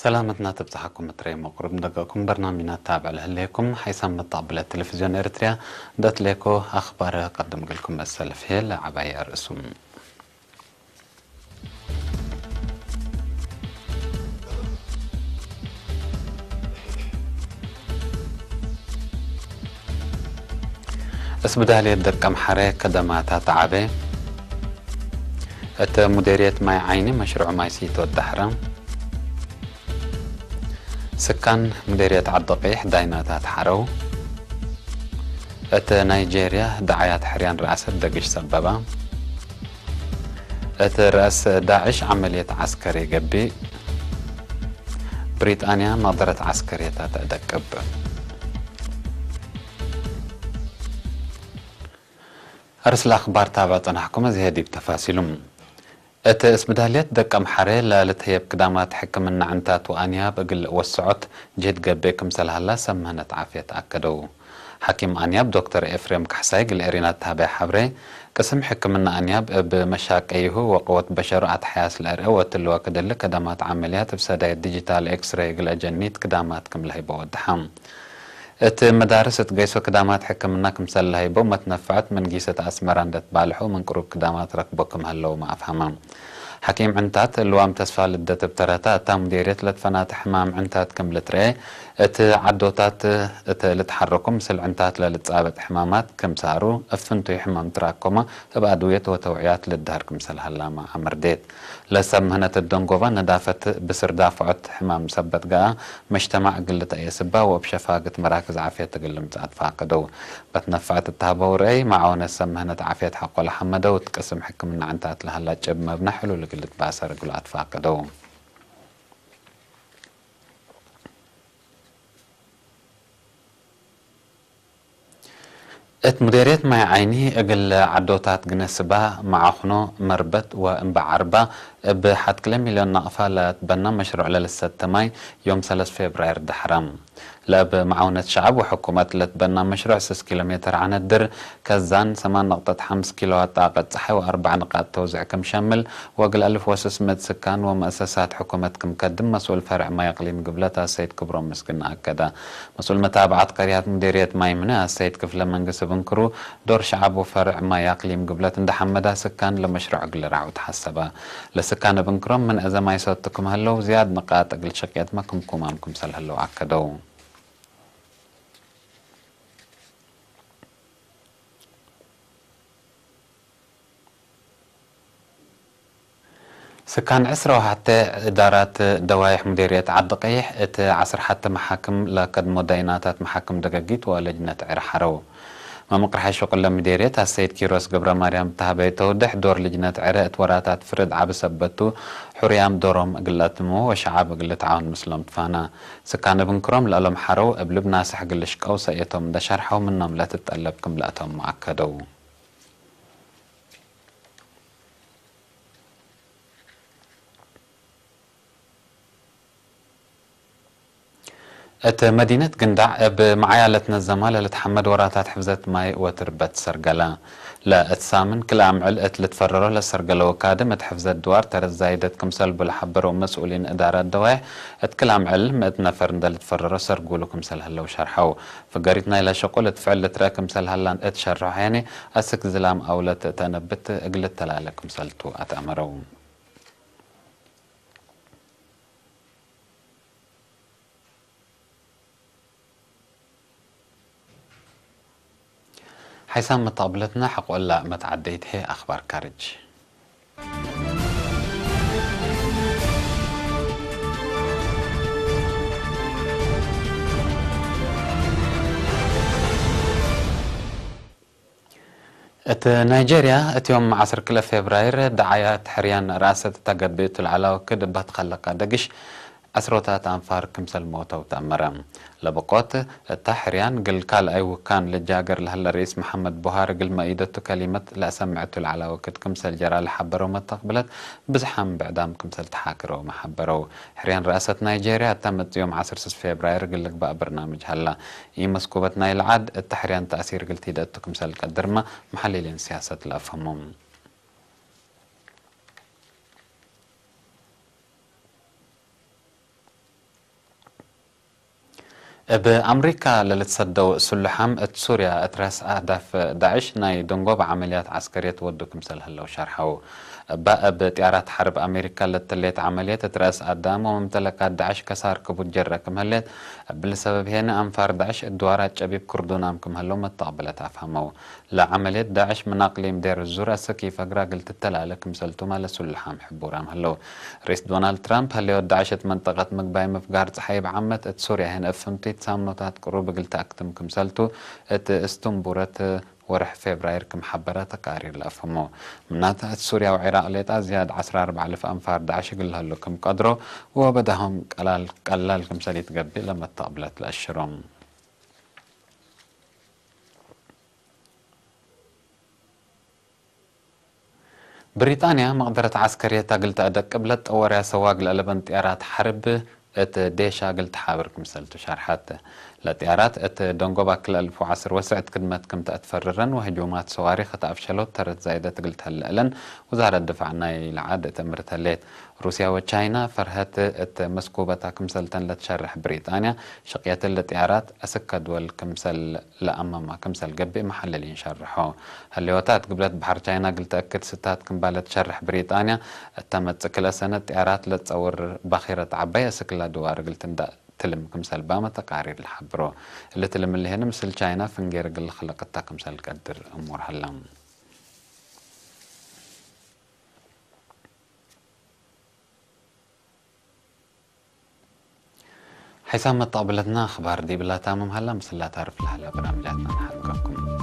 سلامتنا تبتحكم تري مقرب دقاكم برنامجنا تابع لهليكم حيثم مطابلة تلفزيون إريتريا دات ليكو أخبار قدم لكم السلف هي لعباية رسوم اسبدالي الدكم حري كدماتا تعبي ات مديرية ماي عيني مشروع ماي سيتو الدحرم سكان مديرية عالدقيح دايناتات حرو ات نيجيريا دعايات حريان رأس دقش سببا ات رأس داعش عملية عسكري قبي بريطانيا نظرت عسكرية تدكب أرسل أخبار تابعتنا حكومة زهدي بتفاصيلهم ات اسمداليت دقم حري لالتهيب قدامات حكمنا عنتات وانيا بقل والسعوت جيد قبيكم سلهلا سمهنت عافية أكدو حكيم أنياب دكتور إفريم كحساي قل إرينات تابع حبري قسم حكمنا أنياب بمشاكيه وقوة بشر حياس الأرئة وتلوى كدل قدامات عمليات بسداية ديجيتال إكس راي قل أجنيت قدامات كم لهيبو ودحام ات مدارس تقيسو قدامات حكمنا كمسل لهيبو ما تنفعت من قيسة أسمران دتبالحو من قروب قدامات ركبكم هلو ما أفهمام حكيم عنتات اللوام تسفال الدت بترتا تا مديرية لتفنات حمام عنتات كملت رأي ات عدوتات ات لتحركم سل عنتات للتصابت حمامات كم سارو افنتو حمام تراكما بأدوية وتوعيات للدهر كمسل هلا ما أمرديت لسم هنت الدنقوفا ندافت بسر دافعت حمام سبت قا مجتمع قلت أي سبا وبشفاقة مراكز عافية تقلم تعد فاقدو بتنفعت التهبو رأي معون السم هنت عافية حق لحمدو وتقسم حكمنا عنتات لهلا جب مبنى حلو قلت باسر قلت فاقدو ات مديرية ماي عيني اقل عدوتات جنسبا معخنو مربت وانبع عربة بحد كل مليون نقفة لتبنى مشروع للست ماي يوم 3 فبراير دحرم لاب معونة شعب وحكومة لتبنى مشروع 6 كيلومتر عن الدر كزان 8.5 كيلوات طاقة صحي و4 نقاط توزيع كم شمل وقل 1600 سكان ومؤسسات حكومة كم قدم مسؤول فرع ما يقليم قبلتها السيد كبرون مسكن أكدا مسؤول متابعة قريات مديرية مايمنة السيد كفل منقس بنكرو دور شعب وفرع ما يقليم قبلت اند حمدا سكان لمشروع قل رعو تحسبا لسكان بنكرم من أزا ما يسوتكم هلو زياد نقاط قل شقيت ماكم كمامكم سل هلو أكدو سكان عسرة حتى إدارات دوايح مديرية عالدقيح ات عصر حتى محاكم لقدمو ديناتات محاكم دقاقيت ولجنة عرحرو ما مقرحي شغل مديرية السيد كيروس قبر مريم تهبي تودح دور لجنة عراء وراتات فرد عبسبتو حريام دورهم قلتمو وشعب قلت عون مسلم تفانا سكان بنكرم لألم حرو قبل ناسح قلش قوسا يتم دا شرحو منهم لا تتقلبكم لأتهم مؤكدو ات مدينة قندع بمعايلتنا الزمالة لتحمد وراتات حفظت ماي وتربت سرقلا لا اتسامن كل عام علقت لتفرروا لسرقلا وكادم اتحفظت دوار ترى زايدت كمسل بالحبر ومسؤولين ادارات دواح ات كل عام علم ات نفر ندل تفرروا سرقوا لكم سل هلا وشرحوا فقريتنا الى شقول تفعل تراكم سل هلا ات شرحوا يعني اسك زلام اولت تنبت اقلت تلالكم سلتو اتامروا حيثم مطابلتنا حقول لا ما تعديت هي أخبار كارج ات نيجيريا ات يوم 10 فبراير دعايات حريان راسة تقبيت العلاوة كد بتخلق دقش أسروتات أنفار كمسل موتا وتأمرم لبقوت التحريان قل قال أي وكان للجاقر لهلا الرئيس محمد بوهار قل ما إيدتو كلمة لا سمعتو العلا وكد كمسل جرى لحبرو ما تقبلت بزحام بعدام كمسل تحاكرو محبرو حريان رئاسة نيجيريا تمت يوم 10 فبراير قل لك بقى برنامج هلا مسكوبتنا العاد التحريان تأثير قلت إيدتو كمسل قدرما محللين سياسة الأفهمهم بأمريكا للتصدوا سلحام سوريا اترس أهداف داعش ناي دنقوب عمليات عسكرية ودو كمسل هلو شرحو بقى بطيارات حرب أمريكا لتليت عمليات اترس أدام وممتلكات داعش كسار كبوت جرة كم هلت بالسبب هنا أنفار داعش الدوارات شبيب كردونام كم هلو متقبلت أفهمو لعمليات داعش من أقليم دير الزور كيف أقرأ قلت التلالة كمسلتو مال سلحام حبورام هلو رئيس دونالد ترامب هلو داعشت منطقة مقباي مفقار صحيب عمت سوريا هنا افهمتي تسامنوتات قروب قلت أكتم كمسلتو استنبورت ورح فبراير كم حبرات تقارير لأفهمو مناتا سوريا وعراق ليتا زياد 14,000 أنفار داعش قلها لكم قدروا وبدهم قلال كمسالي تقبي لما تقبلت لأشرهم بريطانيا مقدرة عسكرية قلت أدك قبلت أوريا سواق لألبن طيارات حرب ديشا قلت حابركم سلتو شرحات لطيارات دونغوبا كل 1010 وسعت كدمت كم تأتفررن وهجومات صواريخ تأفشلوت ترت زايدة قلت هلألن وزارة الدفاع ناي العادة تمرت هليت روسيا وتشاينا فرهت مسكوبة كمسلتن لتشرح بريطانيا شقيات الطيارات أسكا دول كمسل لأمام كمسل قبي محللين شرحوا هالليوتات قبلت بحر تشاينا قلت أكد ستات كمبالة تشرح بريطانيا تمت كل سنة طيارات لتصور باخرة عباية سكلا دوار قلت اندا تلم كمسل باما تقارير الحبرو اللي تلم اللي هنا مثل تشاينا فنجير قل خلقتها كمسل قدر أمور هلام حسام طابلتنا أخبار دي بلا تامم هلا مثل لا تعرف لها برامجاتنا نحققكم